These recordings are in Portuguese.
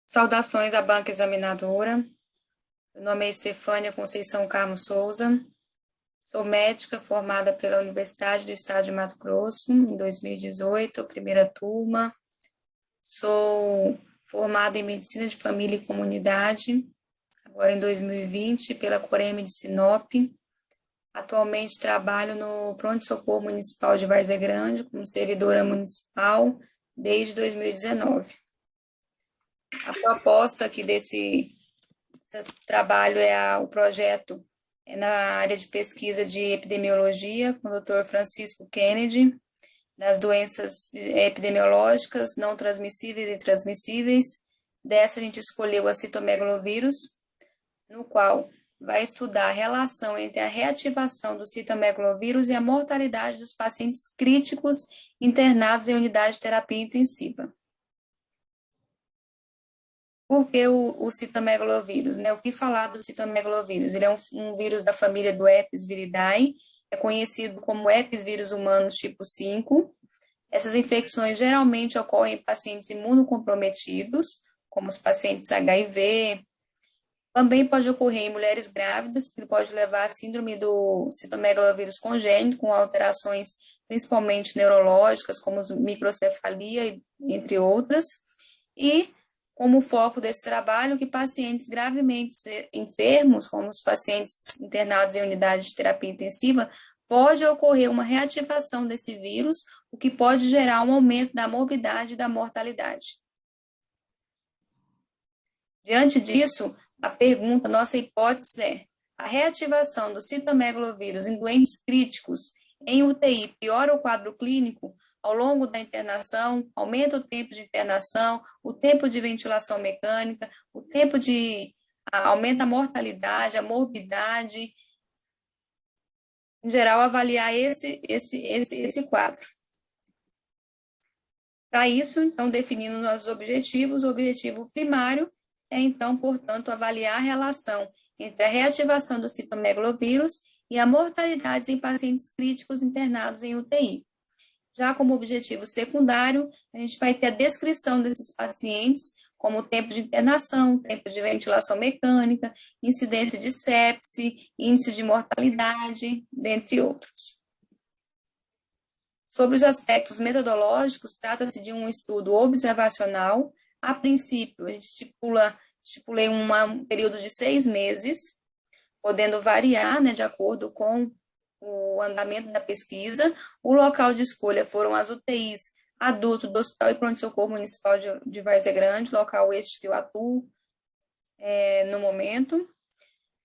Saudações à banca examinadora. Meu nome é Estefânia Conceição Carmo Souza. Sou médica formada pela Universidade do Estado de Mato Grosso, em 2018, primeira turma. Sou formada em Medicina de Família e Comunidade, agora em 2020, pela Coreme de Sinop. Atualmente trabalho no Pronto-Socorro Municipal de Várzea Grande, como servidora municipal, desde 2019. A proposta aqui desse trabalho o projeto na área de pesquisa de epidemiologia com o Dr. Francisco Kennedy, das doenças epidemiológicas não transmissíveis e transmissíveis. Dessa a gente escolheu a citomegalovírus, no qual vai estudar a relação entre a reativação do citomegalovírus e a mortalidade dos pacientes críticos internados em unidade de terapia intensiva. Por que o citomegalovírus, né? O que falar do citomegalovírus? Ele é um vírus da família do Herpes viridae, é conhecido como herpes vírus humano tipo 5. Essas infecções geralmente ocorrem em pacientes imunocomprometidos, como os pacientes HIV. Também pode ocorrer em mulheres grávidas, que pode levar à síndrome do citomegalovírus congênito, com alterações principalmente neurológicas, como microcefalia, entre outras. E como foco desse trabalho, que pacientes gravemente enfermos, como os pacientes internados em unidade de terapia intensiva, pode ocorrer uma reativação desse vírus, o que pode gerar um aumento da morbidade e da mortalidade. Diante disso, a pergunta, nossa hipótese é: a reativação do citomegalovírus em doentes críticos em UTI piora o quadro clínico ao longo da internação, aumenta o tempo de internação, o tempo de ventilação mecânica, o tempo de aumenta a mortalidade, a morbidade, em geral, avaliar esse quadro. Para isso, então, definindo nossos objetivos, o objetivo primário é, então, portanto, avaliar a relação entre a reativação do citomegalovírus e a mortalidade em pacientes críticos internados em UTI. Já como objetivo secundário, a gente vai ter a descrição desses pacientes, como o tempo de internação, tempo de ventilação mecânica, incidência de sepse, índice de mortalidade, dentre outros. Sobre os aspectos metodológicos, trata-se de um estudo observacional. A princípio, a gente estipulei um período de 6 meses, podendo variar, né, de acordo com o andamento da pesquisa. O local de escolha foram as UTIs adulto do Hospital e Pronto-Socorro Municipal de Várzea Grande, local este que eu atuo no momento.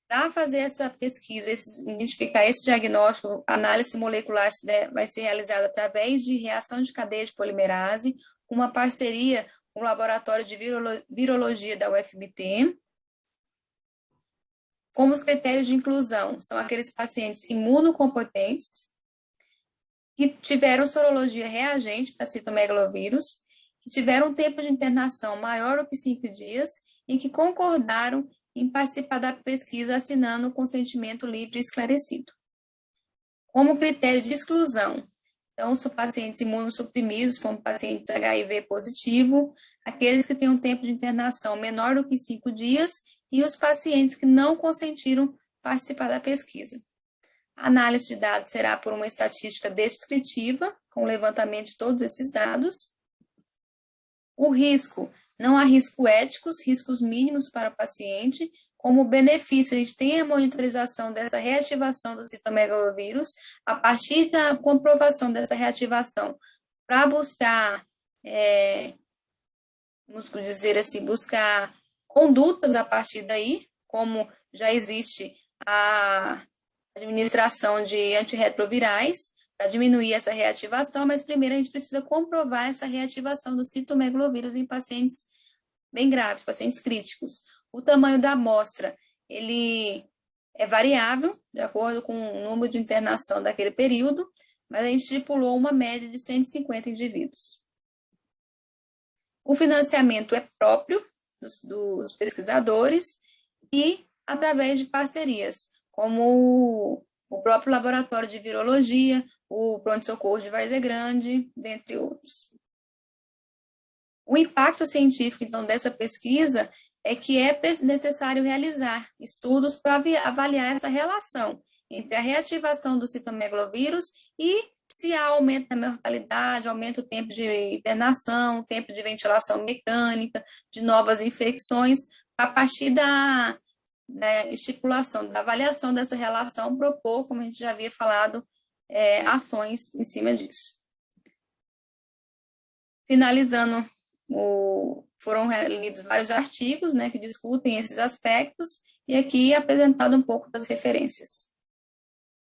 Para fazer essa pesquisa, identificar esse diagnóstico, a análise molecular vai ser realizada através de reação de cadeia de polimerase, uma parceria com o Laboratório de Virologia da UFMT. Como os critérios de inclusão são aqueles pacientes imunocompetentes, que tiveram sorologia reagente para citomegalovírus, que tiveram um tempo de internação maior do que 5 dias e que concordaram em participar da pesquisa assinando o consentimento livre e esclarecido. Como critério de exclusão, então, os pacientes imunossuprimidos, como pacientes HIV positivo, aqueles que têm um tempo de internação menor do que 5 dias e os pacientes que não consentiram participar da pesquisa. A análise de dados será por uma estatística descritiva, com o levantamento de todos esses dados. O risco, não há risco éticos, riscos mínimos para o paciente. Como benefício, a gente tem a monitorização dessa reativação do citomegalovírus, a partir da comprovação dessa reativação, para buscar, vamos dizer assim, buscar condutas a partir daí, como já existe a administração de antirretrovirais, para diminuir essa reativação, mas primeiro a gente precisa comprovar essa reativação do citomegalovírus em pacientes bem graves, pacientes críticos. O tamanho da amostra, ele é variável, de acordo com o número de internação daquele período, mas a gente estipulou uma média de 150 indivíduos. O financiamento é próprio dos pesquisadores e através de parcerias, como o próprio Laboratório de Virologia, o Pronto-Socorro de Várzea Grande, dentre outros. O impacto científico, então, dessa pesquisa é que é necessário realizar estudos para avaliar essa relação entre a reativação do citomegalovírus e se há aumento da mortalidade, aumenta o tempo de internação, o tempo de ventilação mecânica, de novas infecções, a partir da estipulação, da avaliação dessa relação, propor, como a gente já havia falado, ações em cima disso. Finalizando, foram lidos vários artigos, né, que discutem esses aspectos, e aqui apresentado um pouco das referências.